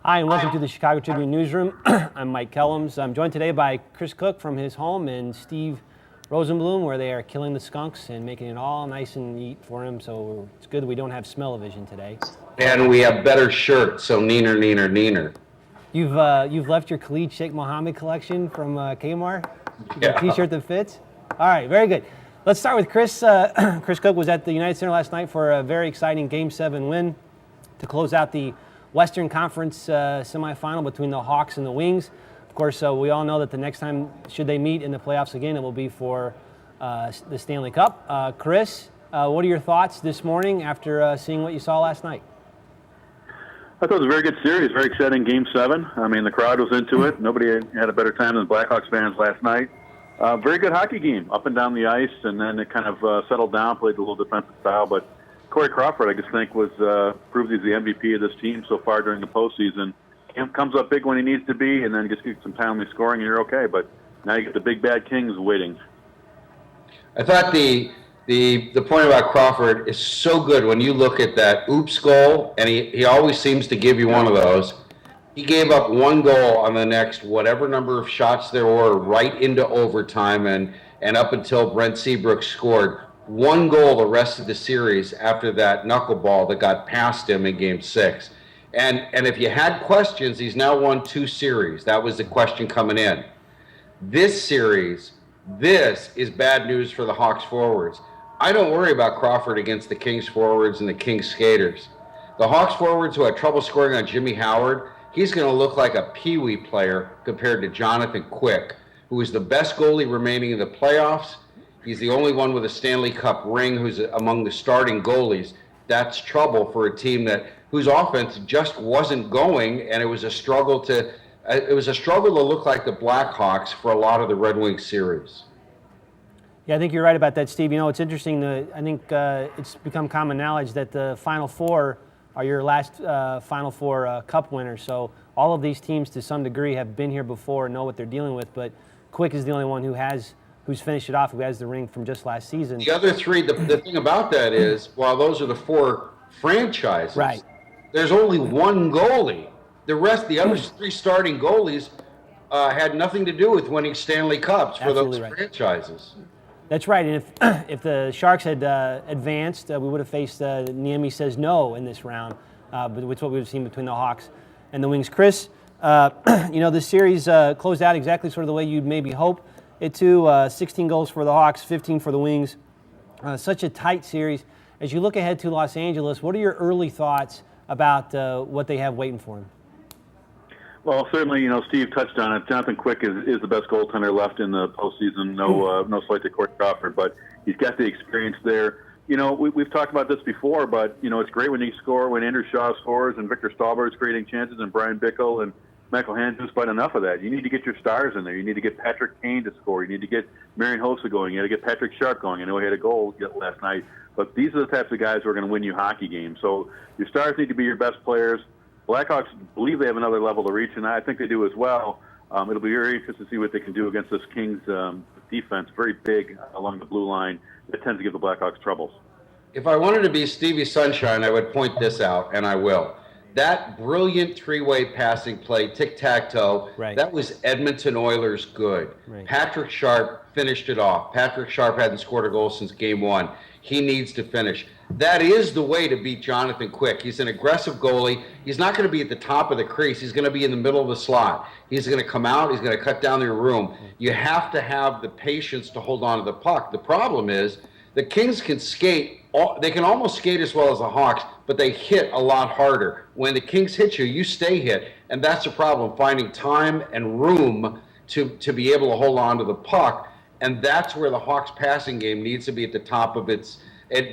Hi, and welcome to the Chicago Tribune Newsroom. I'm Mike Kellums. I'm joined today by Chris Cook from his home and Steve Rosenblum, where they are killing the skunks and making it all nice and neat for him. So it's good that we don't have smell-o-vision today. And we have better shirts, so neener. You've left your Khalid Sheikh Mohammed collection from Kmart? You got Yeah. a T-shirt that fits? All right, very good. Let's start with Chris. Chris Cook was at the United Center last night for a very exciting Game 7 win to close out the Western Conference semifinal between the Hawks and the Wings. Of course, we all know that the next time, should they meet in the playoffs again, it will be for the Stanley Cup. Chris, what are your thoughts this morning after seeing what you saw last night? I thought it was a very good series, very exciting Game 7. I mean, the crowd was into it. Nobody had a better time than Blackhawks fans last night. Very good hockey game, up and down the ice, and then it kind of settled down, played a little defensive style. But Corey Crawford, I just think, proved he's the MVP of this team so far during the postseason. Comes up big when he needs to be, and then just gets some timely scoring, and you're okay. But now you get the big bad Kings waiting. I thought the point about Crawford is so good when you look at that oops goal, and he always seems to give you one of those. He gave up one goal on the next whatever number of shots there were right into overtime and up until Brent Seabrook scored. One goal the rest of the series after that knuckleball that got past him in Game 6. And if you had questions, he's now won 2 series. That was the question coming in. This series, this is bad news for the Hawks forwards. I don't worry about Crawford against the Kings forwards and the Kings skaters. The Hawks forwards who had trouble scoring on Jimmy Howard, he's going to look like a peewee player compared to Jonathan Quick, who is the best goalie remaining in the playoffs. He's the only one with a Stanley Cup ring who's among the starting goalies. That's trouble for a team whose offense just wasn't going, and it was a struggle to look like the Blackhawks for a lot of the Red Wings series. Yeah, I think you're right about that, Steve. You know, it's interesting. I think it's become common knowledge that the Final Four are your last Final Four Cup winners. So all of these teams, to some degree, have been here before and know what they're dealing with. But Quick is the only one who's finished it off, who has the ring from just last season. The other three, the thing about that is, while those are the 4 franchises, right, there's only one goalie. The other 3 starting goalies had nothing to do with winning Stanley Cups for Absolutely those right. franchises. That's right, and if the Sharks had advanced, we would have faced Niemi Says No in this round, but it's what we would have seen between the Hawks and the Wings. Chris, you know, this series closed out exactly sort of the way you'd maybe hope it to. 16 goals for the Hawks, 15 for the Wings. Such a tight series. As you look ahead to Los Angeles, what are your early thoughts about what they have waiting for them? Well, certainly, you know, Steve touched on it. Jonathan Quick is the best goaltender left in the postseason. No slight to Corey Crawford, but he's got the experience there. You know, we've talked about this before, but, you know, it's great when Andrew Shaw scores and Victor Stahlberg's creating chances and Brian Bickle and Michael Handzus, but enough of that. You need to get your stars in there. You need to get Patrick Kane to score. You need to get Marian Hossa going. You got to get Patrick Sharp going. I know he had a goal last night, but these are the types of guys who are going to win you hockey games. So your stars need to be your best players. Blackhawks believe they have another level to reach, and I think they do as well. It'll be very interesting to see what they can do against this Kings defense, very big along the blue line. That tends to give the Blackhawks troubles. If I wanted to be Stevie Sunshine, I would point this out, and I will. That brilliant 3-way passing play, tic-tac-toe, right. That was Edmonton Oilers good. Right. Patrick Sharp finished it off. Patrick Sharp hadn't scored a goal since Game 1. He needs to finish. That is the way to beat Jonathan Quick. He's an aggressive goalie. He's not going to be at the top of the crease. He's going to be in the middle of the slot. He's going to come out. He's going to cut down your room. You have to have the patience to hold on to the puck. The problem is the Kings can skate. They can almost skate as well as the Hawks, but they hit a lot harder. When the Kings hit you, you stay hit. And that's the problem, finding time and room to be able to hold on to the puck. And that's where the Hawks passing game needs to be at the top of its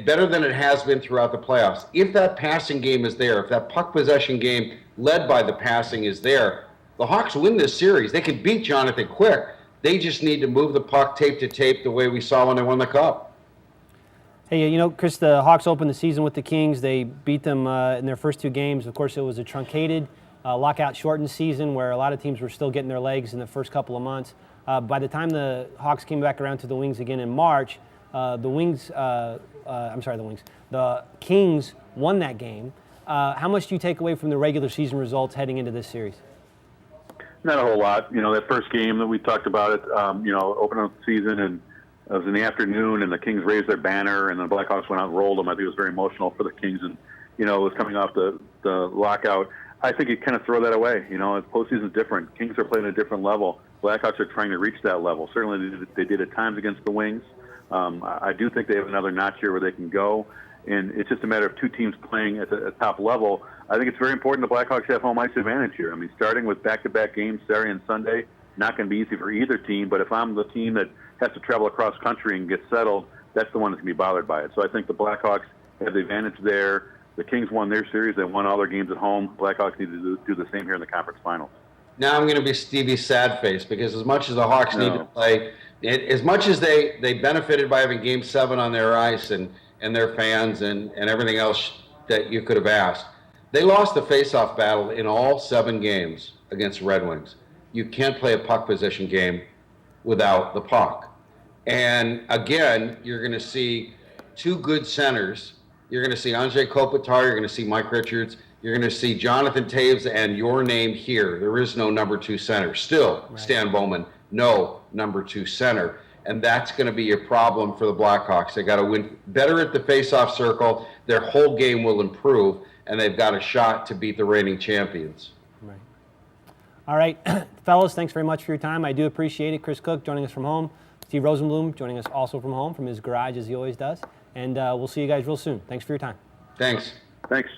better than it has been throughout the playoffs. If that passing game is there, if that puck possession game led by the passing is there, the Hawks win this series. They can beat Jonathan Quick. They just need to move the puck tape to tape the way we saw when they won the Cup. Hey, you know, Chris, the Hawks opened the season with the Kings. They beat them in their first 2 games. Of course, it was a truncated, lockout-shortened season where a lot of teams were still getting their legs in the first couple of months. By the time the Hawks came back around to the Wings again in March, the Kings won that game. How much do you take away from the regular season results heading into this series? Not a whole lot. You know, that first game that we talked about it, opening up the season, and it was in the afternoon, and the Kings raised their banner, and the Blackhawks went out and rolled them. I think it was very emotional for the Kings, and, it was coming off the lockout. I think you kind of throw that away. The postseason is different. Kings are playing at a different level. Blackhawks are trying to reach that level. Certainly they did at times against the Wings. I do think they have another notch here where they can go, and it's just a matter of two teams playing at the top level. I think it's very important the Blackhawks have home ice advantage here. I mean, starting with back-to-back games Saturday and Sunday, not going to be easy for either team, but if I'm the team that has to travel across country and get settled, that's the one that's going to be bothered by it. So I think the Blackhawks have the advantage there. The Kings won their series. They won all their games at home. Blackhawks need to do the same here in the conference finals. Now I'm going to be Stevie's sad face, because as much as the Hawks need to play, as much as they benefited by having Game 7 on their ice and their fans and everything else that you could have asked, they lost the face-off battle in all 7 games against Red Wings. You can't play a puck possession game without the puck. And again, you're going to see 2 good centers. You're going to see Andrei Kopitar, you're going to see Mike Richards, you're going to see Jonathan Taves, and your name here. There is no number 2 center. Still, right. Stan Bowman, no number 2 center. And that's going to be a problem for the Blackhawks. They got to win better at the face-off circle. Their whole game will improve, and they've got a shot to beat the reigning champions. Right. All right, fellas, thanks very much for your time. I do appreciate it. Chris Cook joining us from home. Steve Rosenblum joining us also from home, from his garage, as he always does. And we'll see you guys real soon. Thanks for your time. Thanks. Thanks.